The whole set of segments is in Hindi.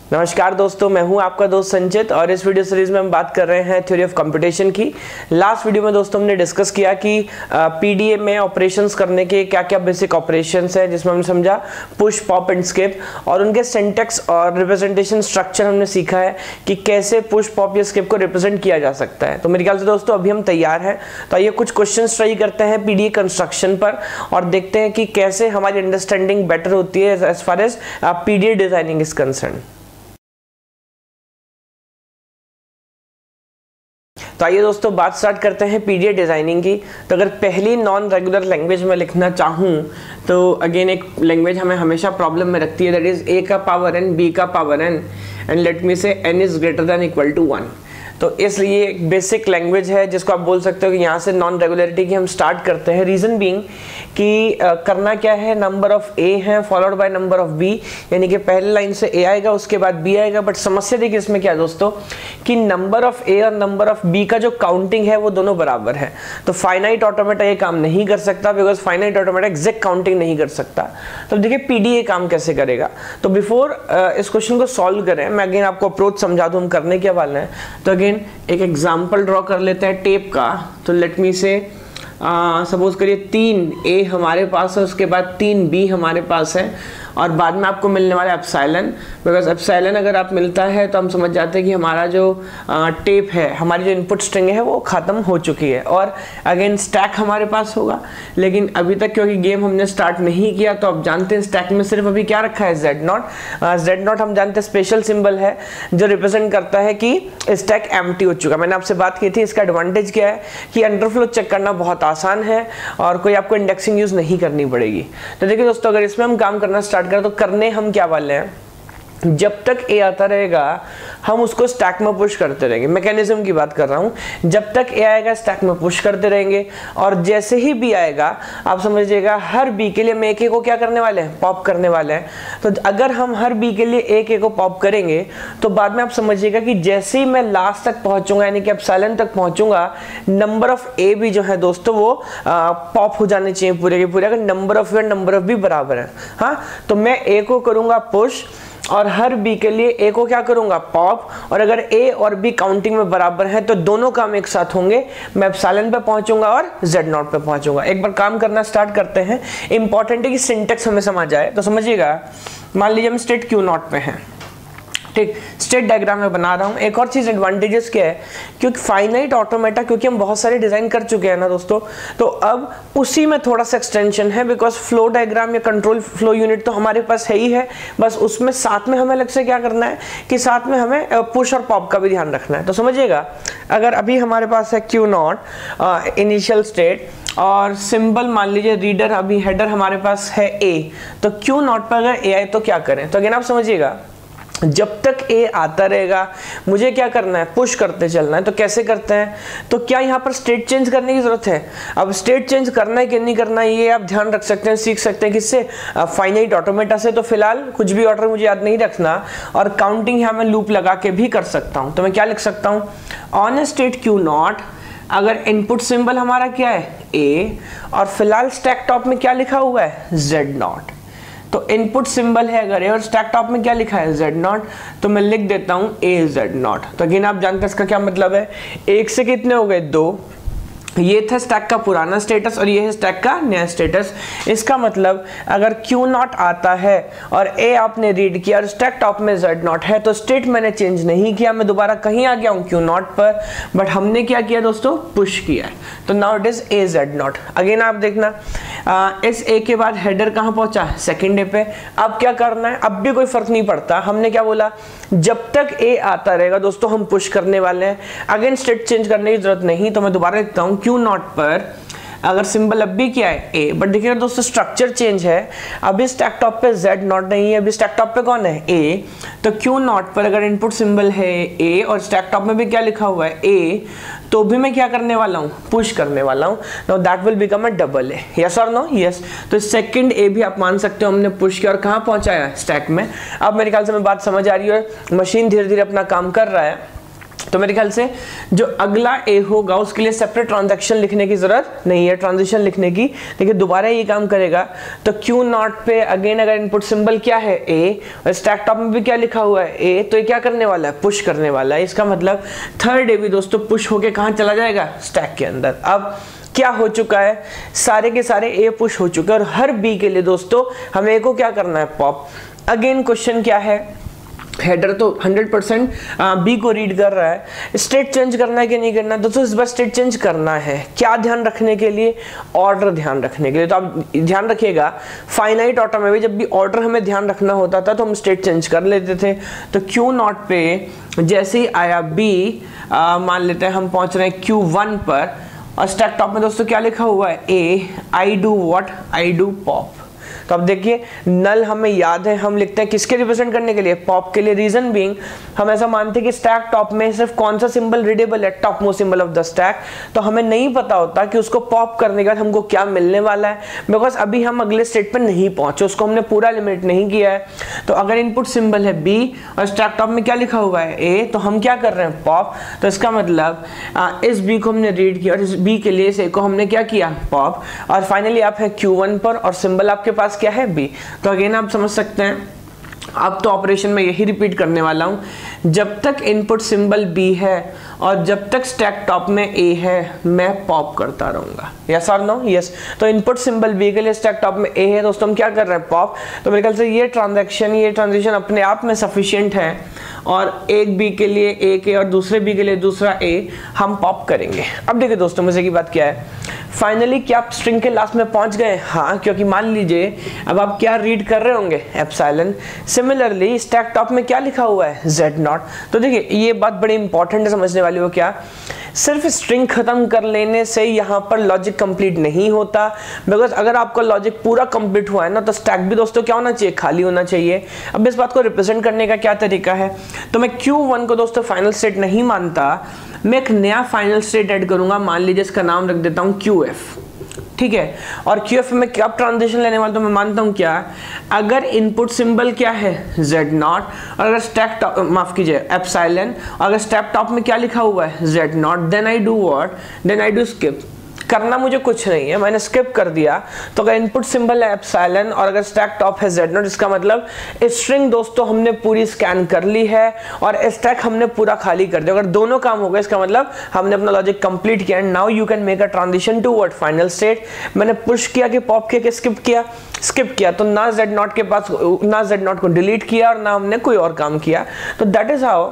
नमस्कार दोस्तों, मैं हूं आपका दोस्त संचित और इस वीडियो सीरीज में हम बात कर रहे हैं थ्योरी ऑफ कंप्यूटेशन की। लास्ट वीडियो में दोस्तों हमने डिस्कस किया कि पीडीए में ऑपरेशंस करने के क्या क्या बेसिक ऑपरेशंस हैं, जिसमें हमने समझा पुश, पॉप एंड स्किप और उनके सिंटैक्स और रिप्रेजेंटेशन स्ट्रक्चर हमने सीखा है कि कैसे पुश, पॉप या स्किप को रिप्रेजेंट किया जा सकता है। तो मेरे ख्याल से दोस्तों अभी हम तैयार हैं, तो आइए कुछ क्वेश्चन ट्राई करते हैं पीडीए कंस्ट्रक्शन पर और देखते हैं कि कैसे हमारी अंडरस्टैंडिंग बेटर होती है as far as PDA designing is concern. तो आइए दोस्तों बात स्टार्ट करते हैं पीडीए डिजाइनिंग की। तो अगर पहली नॉन रेगुलर लैंग्वेज में लिखना चाहूँ तो अगेन एक लैंग्वेज हमें हमेशा प्रॉब्लम में रखती है, दैट इज a का पावर n, b का power n and let me say n is greater than equal to 1। तो इसलिए एक बेसिक लैंग्वेज है जिसको आप बोल सकते हो कि यहाँ से नॉन रेगुलरिटी की हम स्टार्ट करते हैं। रीजन बीइंग कि करना क्या है, नंबर ऑफ ए है followed by number of B, यानी कि पहले लाइन से ए आएगा उसके बाद बी आएगा। बट समस्या देखिए इसमें क्या है दोस्तों कि नंबर ऑफ ए और नंबर ऑफ बी का जो काउंटिंग है वो दोनों बराबर है। तो फाइनाइट ऑटोमेटा ये काम नहीं कर सकता, because finite automata exact counting नहीं कर सकता। तो देखिए पीडीए काम कैसे करेगा। तो बिफोर इस क्वेश्चन को सॉल्व करें मैं अगेन आपको अप्रोच समझा दूं हम करने क्या वाले हैं। तो अगेन एक एग्जाम्पल ड्रॉ कर लेते हैं टेप का। तो लेट मी से सपोज करिए 3 ए हमारे पास है, उसके बाद 3 बी हमारे पास है और बाद में आपको मिलने वाला है एप्सिलॉन। बिकॉज एप्सिलॉन अगर आप मिलता है तो हम समझ जाते हैं कि हमारा जो टेप है, हमारी जो इनपुट स्ट्रिंग है वो खत्म हो चुकी है। और अगेन स्टैक हमारे पास होगा, लेकिन अभी तक क्योंकि गेम हमने स्टार्ट नहीं किया तो आप जानते हैं स्टैक में सिर्फ अभी क्या रखा है Z0। Z0 हम जानते हैं स्पेशल सिंबल है जो रिप्रेजेंट करता है कि स्टैक एम्प्टी हो चुका। मैंने आपसे बात की थी इसका एडवांटेज क्या है कि अंडरफ्लो चेक करना बहुत आसान है और कोई आपको इंडेक्सिंग यूज नहीं करनी पड़ेगी। तो देखिए दोस्तों अगर इसमें हम काम करना स्टार्ट करें तो करने हम क्या वाले हैं, जब तक ए आता रहेगा हम उसको स्टैक में पुश करते रहेंगे। मैकेनिज्म की बात कर रहा हूं, जब तक ए आएगा स्टैक में पुश करते रहेंगे और जैसे ही बी आएगा आप समझिएगा हर बी के लिए हम एक को क्या करने वाले हैं, पॉप करने वाले हैं। तो अगर हम हर बी के लिए एक को पॉप करेंगे तो बाद में आप समझिएगा कि जैसे ही मैं लास्ट तक पहुंचूंगा यानी कि एप्सिलॉन तक पहुंचूंगा, नंबर ऑफ ए भी जो है दोस्तों वो पॉप हो जाने चाहिए पूरे के पूरे, अगर नंबर ऑफ ए और नंबर ऑफ बी बराबर है। हाँ, तो मैं ए को करूंगा पुश और हर बी के लिए ए को क्या करूंगा, पॉप। और अगर ए और बी काउंटिंग में बराबर है तो दोनों काम एक साथ होंगे, मैं एप्सिलॉन पे पहुंचूंगा और Z0 पे पहुंचूंगा। एक बार काम करना स्टार्ट करते हैं। इंपॉर्टेंट है कि सिंटेक्स हमें समझ आए। तो समझिएगा, मान लीजिए हम स्टेट Q0 पे हैं, ठीक, स्टेट डायग्राम में बना रहा हूं। एक और चीज एडवांटेजेस क्या है, क्योंकि फाइनाइट ऑटोमेटा क्योंकि हम बहुत सारे डिजाइन कर चुके हैं ना दोस्तों, तो अब उसी में थोड़ा सा एक्सटेंशन है। बिकॉज फ्लो डायग्राम या कंट्रोल फ्लो यूनिट तो हमारे पास है ही है, बस उसमें साथ में हमें अलग से क्या करना है कि साथ में हमें पुश और पॉप का भी ध्यान रखना है। तो समझिएगा अगर अभी हमारे पास है Q0 इनिशियल स्टेट और सिंबल मान लीजिए रीडर, अभी हेडर हमारे पास है A, तो Q0 पर अगर A आए तो क्या करें। तो अगेन आप समझिएगा जब तक ए आता रहेगा मुझे क्या करना है, पुश करते चलना है। तो कैसे करते हैं, तो क्या यहाँ पर स्टेट चेंज करने की जरूरत है। अब स्टेट चेंज करना है कि नहीं करना है ये आप ध्यान रख सकते हैं, सीख सकते हैं किससे, फाइनाइट ऑटोमेटा से। तो फिलहाल कुछ भी ऑर्डर मुझे याद नहीं रखना और काउंटिंग यहाँ मैं लूप लगा के भी कर सकता हूँ। तो मैं क्या लिख सकता हूँ, ऑन स्टेट Q0 अगर इनपुट सिंबल हमारा क्या है A और फिलहाल स्टैक टॉप में क्या लिखा हुआ है Z0। तो इनपुट सिंबल है अगर ए और स्टैक टॉप में क्या लिखा है Z0, तो मैं लिख देता हूं AZ0। तो अगेन आप जानते हैं इसका क्या मतलब है, एक से कितने हो गए, 2। ये था स्टैक का पुराना स्टेटस और ये है स्टैक का नया स्टेटस। इसका मतलब अगर Q0 आता है और A आपने रीड किया और स्टैक टॉप में Z0 है तो स्टेट मैंने चेंज नहीं किया, मैं दोबारा कहीं आ गया हूँ Q0 पर, बट हमने क्या किया दोस्तों, पुश किया है। तो now it is AZ0। Again आप देखना इस A के बाद हेडर कहाँ पहुंचा, सेकेंड A पे। अब क्या करना है, अब भी कोई फर्क नहीं पड़ता, हमने क्या बोला, जब तक A आता रहेगा दोस्तों हम पुश करने वाले हैं। अगेन स्टेट चेंज करने की जरूरत नहीं, तो मैं दोबारा लिखता हूँ Q0 पर अगर सिंबल अब भी क्या है A, बट देखिएगा दोस्तों स्ट्रक्चर चेंज है। अभी स्टैक टॉप पे Z0 नहीं है, अभी स्टैक टॉप पे कौन है A। तो Q0 पर अगर इनपुट सिंबल है A और स्टैक टॉप में भी क्या लिखा हुआ है A, तो भी मैं क्या करने वाला हूँ, पुश करने वाला हूँ। Now that will become a double A, yes और नो, यस। तो सेकंड A भी आप मान सकते हो हमने पुश किया और कहाँ पहुंचाया, स्टैक में। अब मेरे ख्याल से मैं बात समझ आ रही है, मशीन धीरे धीरे अपना काम कर रहा है। तो मेरे ख्याल से जो अगला ए होगा उसके लिए सेपरेट ट्रांजैक्शन लिखने की जरूरत नहीं है, ट्रांजिशन लिखने की। देखिए दोबारा ये काम करेगा तो क्यू नॉट पे अगेन अगर इनपुट सिंबल क्या है ए, और स्टैक टॉप में भी क्या लिखा हुआ है ए, तो ये क्या करने वाला है पुश करने वाला है। इसका मतलब थर्ड ए भी दोस्तों पुश होके कहाँ चला जाएगा स्टैक के अंदर। अब क्या हो चुका है, सारे के सारे ए पुश हो चुके हैं और हर बी के लिए दोस्तों हमें ए को क्या करना है पॉप। अगेन क्वेश्चन क्या है, हेडर तो 100% बी को रीड कर रहा है, स्टेट चेंज करना है कि नहीं करना है दोस्तों। इस बार स्टेट चेंज करना है, क्या ध्यान रखने के लिए, ऑर्डर ध्यान रखने के लिए। तो आप ध्यान रखिएगा फाइनाइट ऑर्डर में भी जब भी ऑर्डर हमें ध्यान रखना होता था तो हम स्टेट चेंज कर लेते थे। तो क्यू नॉट पे जैसे ही आया बी, मान लेते हैं हम पहुंच रहे हैं Q1 पर, और स्टैक टॉप में दोस्तों क्या लिखा हुआ है a, I do what, I do pop. तो अब देखिए नल हमें याद है, हम लिखते हैं किसके रिप्रेजेंट करने के लिए, पॉप के लिए। रीजन बीइंग हम ऐसा मानते हैं कि स्टैक टॉप में सिर्फ कौन सा सिंबल रीडेबल है, top most symbol of the stack. तो हमें नहीं पता होता कि उसको पॉप करने के बाद हमको क्या मिलने वाला है, बिकॉज अभी हम अगले स्टेट पर नहीं पहुंचे, उसको हमने पूरा लिमिट नहीं किया है। तो अगर इनपुट सिंबल है बी और स्टैक टॉप में क्या लिखा हुआ है ए, तो हम क्या कर रहे हैं पॉप। तो इसका मतलब इस बी को हमने रीड किया और इस बी के लिए इस ए को हमने क्या किया पॉप, और फाइनली आप है Q1 पर और सिंबल आपके पास क्या है बी। तो अगेन आप समझ सकते हैं, अब तो ऑपरेशन में यही रिपीट करने वाला हूं, जब तक इनपुट सिंबल बी है और जब तक स्टैक टॉप में ए है मैं पॉप करता रहूंगा। यस और नो? यस। तो इनपुट सिंबल बी के लिए स्टैक टॉप में ए है दोस्तों, हम क्या कर रहे हैं पॉप। तो मेरे ख्याल से ये ट्रांजिशन अपने आप में सफिशिएंट है, और एक बी के लिए ए के और दूसरे बी के लिए दूसरा ए हम पॉप करेंगे। अब देखिए दोस्तों मजे की बात क्या है, फाइनली क्या आप स्ट्रिंग के लास्ट में पहुंच गए? हाँ, क्योंकि मान लीजिए अब आप क्या रीड कर रहे होंगे एप्सिलॉन। सिमिलरली स्टैक टॉप में क्या लिखा हुआ है Z0। तो देखिए ये बात बड़ी इंपॉर्टेंट है समझने वाली हो, क्या सिर्फ स्ट्रिंग खत्म कर लेने से यहाँ पर लॉजिक कंप्लीट नहीं होता, बिकॉज अगर आपका लॉजिक पूरा कंप्लीट हुआ है ना तो स्टैक भी दोस्तों क्या होना चाहिए, खाली होना चाहिए। अब इस बात को रिप्रेजेंट करने का क्या तरीका है, तो मैं Q1 को दोस्तों फाइनल स्टेट नहीं मानता, मैं एक नया फाइनल स्टेट ऐड करूंगा, मान लीजिए इसका नाम रख देता हूं QF, ठीक है। और QF में क्या ट्रांजिशन लेने वाला, तो मैं मानता हूं क्या, अगर इनपुट सिंबल क्या है Z0 और अगर स्टैक टॉप, माफ कीजिए एप्सिलॉन, अगर स्टैक टॉप में क्या लिखा हुआ है Z0, then I do what, then I do skip. करना मुझे कुछ नहीं है, मैंने स्किप कर दिया। तो अगर इनपुट सिंबल है एप्सिलॉन और अगर स्टैक टॉप है Z0, इसका मतलब स्ट्रिंग दोस्तों हमने पूरी स्कैन कर ली है और स्टैक हमने पूरा खाली कर दिया। अगर दोनों काम हो गए इसका मतलब हमने अपना लॉजिक कंप्लीट किया। Now you can make a transition to what, final state. मैंने पुश किया कि पॉप किया कि स्किप किया, स्किप किया, तो ना Z0 के पास, ना Z0 को डिलीट किया और ना हमने कोई और काम किया। तो दैट इज हाउ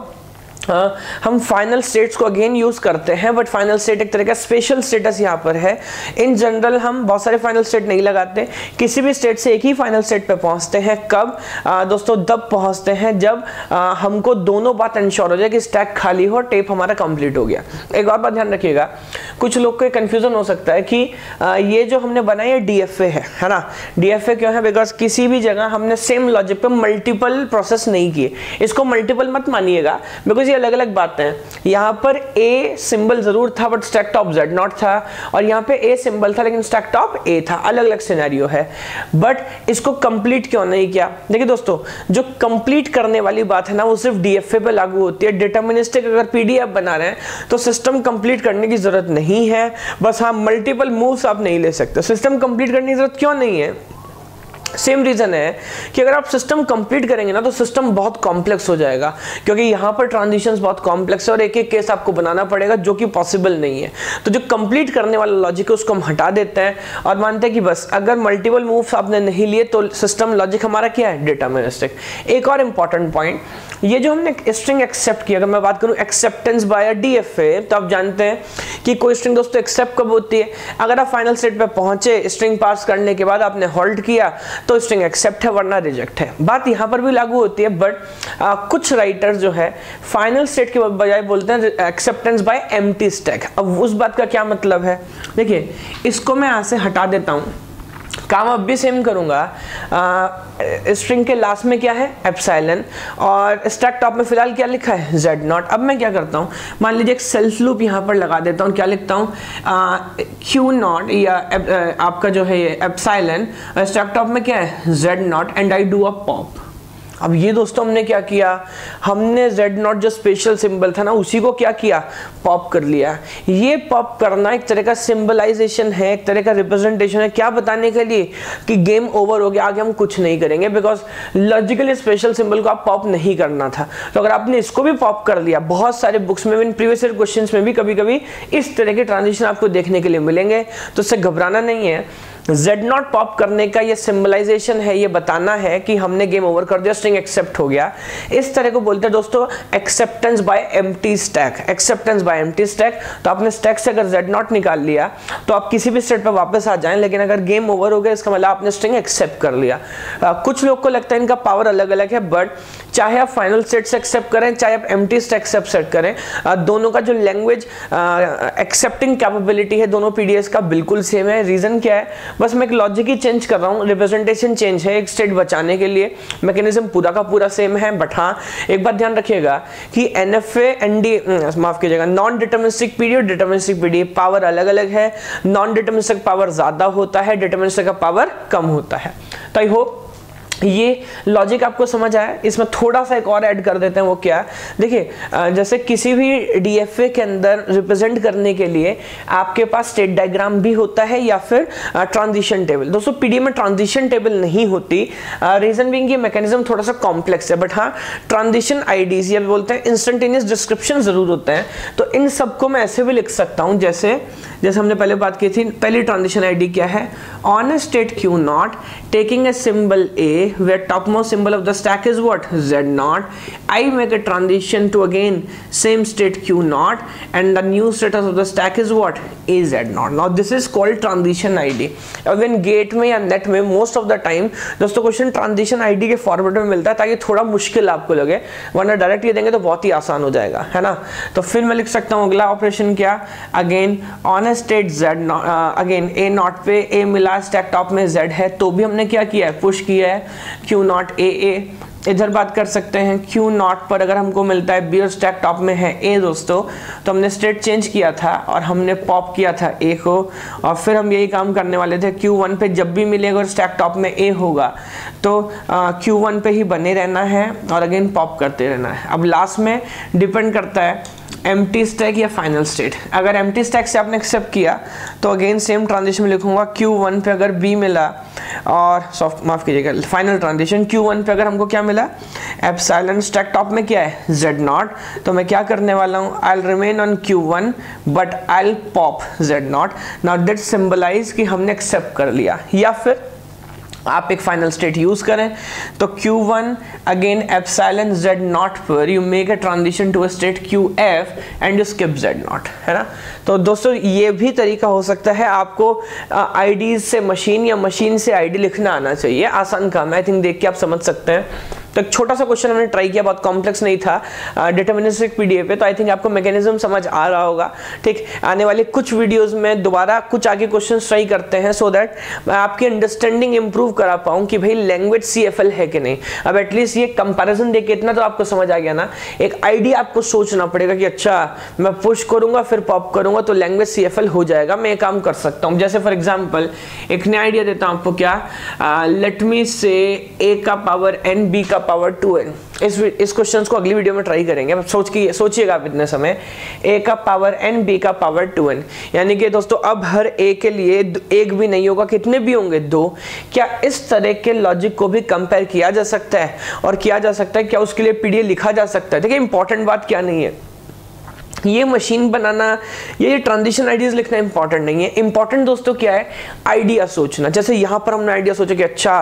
हम फाइनल स्टेट्स को अगेन यूज करते हैं, बट फाइनल स्टेट एक तरह का स्पेशल स्टेटस यहाँ पर है। इन जनरल हम बहुत सारे फाइनल स्टेट नहीं लगाते, किसी भी स्टेट से एक ही फाइनल स्टेट पे पहुंचते हैं। कब दोस्तों, तब पहुंचते हैं जब हमको दोनों बात इंश्योर हो जाए कि स्टैक खाली हो, टेप हमारा कंप्लीट हो गया। एक और बात ध्यान रखिएगा, कुछ लोग को कंफ्यूजन हो सकता है कि ये जो हमने बनाई है DFA है ना। DFA क्यों है, बिकॉज किसी भी जगह हमने सेम लॉजिक पे मल्टीपल प्रोसेस नहीं किए। इसको मल्टीपल मत मानिएगा, बिकॉज अलग अलग बातें हैं। यहाँ पर ए सिंबल जरूर था बट स्टैक टॉप Z0 था, और यहाँ पे ए सिंबल था लेकिन स्टैक टॉप ए था। अलग अलग सिनेरियो है, बट इसको कंप्लीट क्यों नहीं किया। देखिए दोस्तों, जो कंप्लीट करने वाली बात है ना वो सिर्फ DFA पे लागू होती है। डिटर्मिनिस्टिक अगर PDF बना रहे हैं तो सिस्टम कंप्लीट करने की जरूरत नहीं है। बस हाँ, मल्टीपल मूव्स आप नहीं ले सकते। सिस्टम कंप्लीट करने की जरूरत क्यों नहीं है, सेम रीजन है कि अगर आप सिस्टम कंप्लीट करेंगे ना तो सिस्टम बहुत कॉम्प्लेक्स हो जाएगा, क्योंकि यहाँ पर ट्रांजिशंस बहुत कॉम्प्लेक्स है और एक एक केस आपको बनाना पड़ेगा जो कि पॉसिबल नहीं है। तो जो कंप्लीट करने वाला लॉजिक है उसको हम हटा देते हैं और मानते हैं कि बस अगर मल्टीपल मूव्स आपने नहीं लिए तो सिस्टम लॉजिक हमारा क्या है, डिटर्मिनिस्टिक। एक और इंपॉर्टेंट पॉइंट, ये जो हमने स्ट्रिंग एक्सेप्ट किया, अगर मैं बात करूं एक्सेप्टेंस बाय DFA, तो आप जानते हैं कि कोई स्ट्रिंग दोस्तों एक्सेप्ट कब होती है, अगर आप फाइनल स्टेट पे पहुंचे, स्ट्रिंग पास करने के बाद आपने होल्ड किया तो स्ट्रिंग एक्सेप्ट है वरना रिजेक्ट है। बात यहां पर भी लागू होती है, बट कुछ राइटर्स जो है फाइनल स्टेट के बजाय बोलते हैं एक्सेप्टेंस बाय एम्प्टी स्टैक। अब उस बात का क्या मतलब है, देखिए इसको मैं यहां से हटा देता हूं, काम अब भी सेम करूंगा। स्ट्रिंग के लास्ट में क्या है, एप्सिलॉन, और स्टैक टॉप में फिलहाल क्या लिखा है, Z0। अब मैं क्या करता हूं, मान लीजिए एक सेल्फ लूप यहां पर लगा देता हूं। क्या लिखता हूं, Q0 या आपका जो है एप्सिलॉन, स्टैक टॉप में क्या है, Z0, and I do a pop. अब ये दोस्तों हमने क्या किया, हमने Z0 जो स्पेशल सिंबल था ना उसी को क्या किया, पॉप कर लिया। ये पॉप करना एक तरह का सिंबलाइजेशन है, एक तरह का रिप्रेजेंटेशन है, क्या बताने के लिए कि गेम ओवर हो गया, आगे हम कुछ नहीं करेंगे, बिकॉज लॉजिकली स्पेशल सिंबल को आप पॉप नहीं करना था। तो अगर आपने इसको भी पॉप कर लिया, बहुत सारे बुक्स में, प्रीवियस ईयर क्वेश्चंस में भी कभी कभी इस तरह के ट्रांजिशन आपको देखने के लिए मिलेंगे, तो इससे घबराना नहीं है। Z0 पॉप करने का ये सिंबलाइजेशन है, ये बताना है कि हमने गेम ओवर कर दिया, स्ट्रिंग एक्सेप्ट हो गया। इस तरह को बोलते हैं दोस्तों acceptance bye empty stack, acceptance bye empty stack. तो आपने स्टैक से अगर Z0 निकाल लिया तो आप किसी भी स्टेट पर वापस आ जाएं, लेकिन अगर गेम ओवर हो गया इसका मतलब आपने स्ट्रिंग एक्सेप्ट कर लिया। कुछ लोग को लगता है इनका पावर अलग अलग है, बट चाहे आप फाइनल स्टेट से एक्सेप्ट करें, चाहे आप एम्प्टी स्टैक से एक्सेप्ट करें, दोनों का जो लैंग्वेज एक्सेप्टिंग कैपेबिलिटी है दोनों पीडीएस का बिल्कुल सेम है। रीजन क्या है, बस मैं एक लॉजिक ही चेंज कर रहा हूँ, रिप्रेजेंटेशन चेंज है एक स्टेट बचाने के लिए, मैकेनिज्म पूरा का पूरा सेम है। बट हाँ एक बात ध्यान रखिएगा कि एनएफए एनडी माफ कीजिएगा नॉन डिटरमिनिस्टिक पीडी और डिटरमिनिस्टिक पीडी पावर अलग अलग है। नॉन डिटरमिनिस्टिक पावर ज्यादा होता है, डिटरमिनिस्टिक का पावर कम होता है। तो आई होप ये लॉजिक आपको समझ आया। इसमें थोड़ा सा एक और ऐड कर देते हैं, वो क्या, देखिए जैसे किसी भी डीएफए के अंदर रिप्रेजेंट करने के लिए आपके पास स्टेट डायग्राम भी होता है या फिर ट्रांजिशन टेबल। दोस्तों पीडी में ट्रांजिशन टेबल नहीं होती, रीजन बीइंग ये मैकेनिज्म थोड़ा सा कॉम्प्लेक्स है, बट हाँ ट्रांजिशन आईडीज या बोलते हैं इंस्टेंटेनियस डिस्क्रिप्शन जरूर होते हैं। तो इन सबको मैं ऐसे भी लिख सकता हूं, जैसे हमने पहले बात की थी, पहली ट्रांजिशन आईडी क्या है, on a state Q0 taking a symbol A where topmost symbol of the stack is what, Z0, I make a transition to again same state Q0 and the new status of the stack is what, AZ0. Now this is called transition ID. Again GATE में या नेट में मोस्ट ऑफ द टाइम दोस्तों क्वेश्चन ट्रांजिशन आईडी के फॉर्मेट में मिलता है, ताकि थोड़ा मुश्किल आपको लगे, वरना डायरेक्ट ये देंगे तो बहुत ही आसान हो जाएगा, है ना। तो फिर मैं लिख सकता हूँ अगला ऑपरेशन क्या, again on state Z0 again A0 पे A मिला, स्टैक टॉप में Z है, तो भी हमने क्या किया है, पुश किया है Q0 AA। इधर बात कर सकते हैं Q0 पर अगर हमको मिलता है B और स्टैक टॉप में है A दोस्तों, तो हमने स्टेट चेंज किया था और हमने पॉप किया था A को, और फिर हम यही काम करने वाले थे Q1 पे जब भी मिलेगा और स्टैक टॉप में A होगा तो Q1 पे ही बने रहना है और अगेन पॉप करते रहना है। अब लास्ट में डिपेंड करता है एम्प्टी स्टैक या फाइनल स्टेट। अगर एम्प्टी स्टैक से आपने एक्सेप्ट किया तो अगेन सेम ट्रांजिशन में लिखूंगा Q1 पे अगर B मिला, और सॉफ्ट माफ कीजिएगा फाइनल ट्रांजिशन Q1 पे अगर हमको क्या मिला, एप्सिलॉन, स्टैक टॉप में क्या है Z0, तो मैं क्या करने वाला हूँ, I will remain on Q1 but I will pop Z0। Now that symbolize कि हमने एक्सेप्ट कर लिया। या फिर आप एक फाइनल स्टेट यूज करें तो Q1 अगेन एप्सिलॉन Z0 पर you make a transition to a state QF and you skip Z0, है ना। तो दोस्तों ये भी तरीका हो सकता है, आपको आईडी से मशीन या मशीन से आईडी लिखना आना चाहिए, आसान काम है, आई थिंक देख के आप समझ सकते हैं। तो एक छोटा सा क्वेश्चन हमने ट्राई किया, बहुत कॉम्प्लेक्स नहीं था, डिटरमिनिस्टिक पीडीएफ पे, तो आई थिंक आपको मैकेनिज्म समझ आ रहा होगा। ठीक, आने वाले कुछ वीडियोस में दोबारा कुछ आगे क्वेश्चंस ट्राई करते हैं, सो दैट मैं आपकी अंडरस्टैंडिंग इंप्रूव करा पाऊँ कि भाई लैंग्वेज सीएफएल है कि नहीं। अब एटलीस्ट ये कंपैरिजन देख के इतना तो आपको समझ आ गया ना, एक आइडिया आपको सोचना पड़ेगा कि अच्छा मैं पुश करूंगा फिर पॉप करूंगा तो लैंग्वेज सीएफएल हो जाएगा, मैं ये काम कर सकता हूँ। जैसे फॉर एग्जाम्पल एक नया आइडिया देता हूँ आपको, क्या, लेट मी से a का पावर n b का पावर 2n। इस क्वेश्चन को अगली वीडियो में ट्राई करेंगे, सोचिएगा आप इतने समय, a का पावर n b का पावर 2n, यानी कि दोस्तों अब हर a के लिए एक भी नहीं होगा, कितने भी होंगे, 2। क्या इस तरह के लॉजिक को भी कंपेयर किया जा सकता है, और किया जा सकता है क्या उसके लिए पीडीएफ लिखा जा सकता है। देखिए इंपॉर्टेंट बात क्या नहीं है, ये मशीन बनाना, ये ट्रांजिशन आइडियाज लिखना इंपॉर्टेंट नहीं है। इंपॉर्टेंट दोस्तों क्या है, आइडिया सोचना। जैसे यहां पर हमने आइडिया सोचा कि अच्छा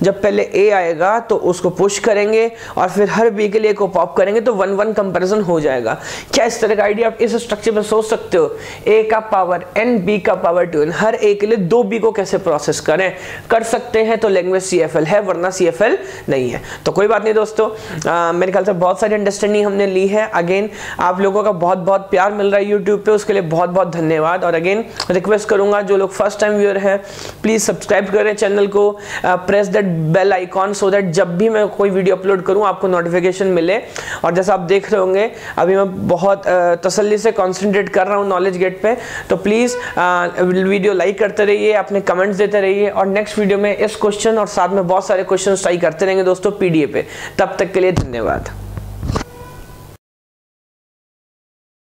जब पहले ए आएगा तो उसको पुश करेंगे और फिर हर बी के लिए को पॉप करेंगे तो 1-1 कंपैरिजन हो जाएगा। क्या इस तरह का आइडिया आप इस स्ट्रक्चर में सोच सकते हो, ए का पावर n बी का पावर 2n, हर ए के लिए 2 बी को कैसे प्रोसेस करें, कर सकते हैं तो लैंग्वेज सीएफएल है, वरना सीएफएल नहीं है। तो कोई बात नहीं दोस्तों, मेरे ख्याल से बहुत सारी अंडरस्टैंडिंग हमने ली है। अगेन आप लोगों का बहुत बहुत प्यार मिल रहा है यूट्यूब पे, उसके लिए बहुत बहुत धन्यवाद। और अगेन रिक्वेस्ट करूंगा जो लोग फर्स्ट टाइम व्यूअर हैं प्लीज़ सब्सक्राइब करें चैनल को, press that bell icon so that जब भी मैं कोई वीडियो अपलोड करूं आपको नोटिफिकेशन मिले। और जैसा आप देख रहे होंगे अभी मैं बहुत तसल्ली से कॉन्सेंट्रेट कर रहा हूं नॉलेज गेट पे, तो प्लीज़ वीडियो लाइक करते रहिए, अपने कमेंट्स देते रहिए, और नेक्स्ट वीडियो में इस क्वेश्चन और साथ में बहुत सारे क्वेश्चन ट्राई करते रहेंगे दोस्तों पीडीए पे। तब तक के लिए धन्यवाद।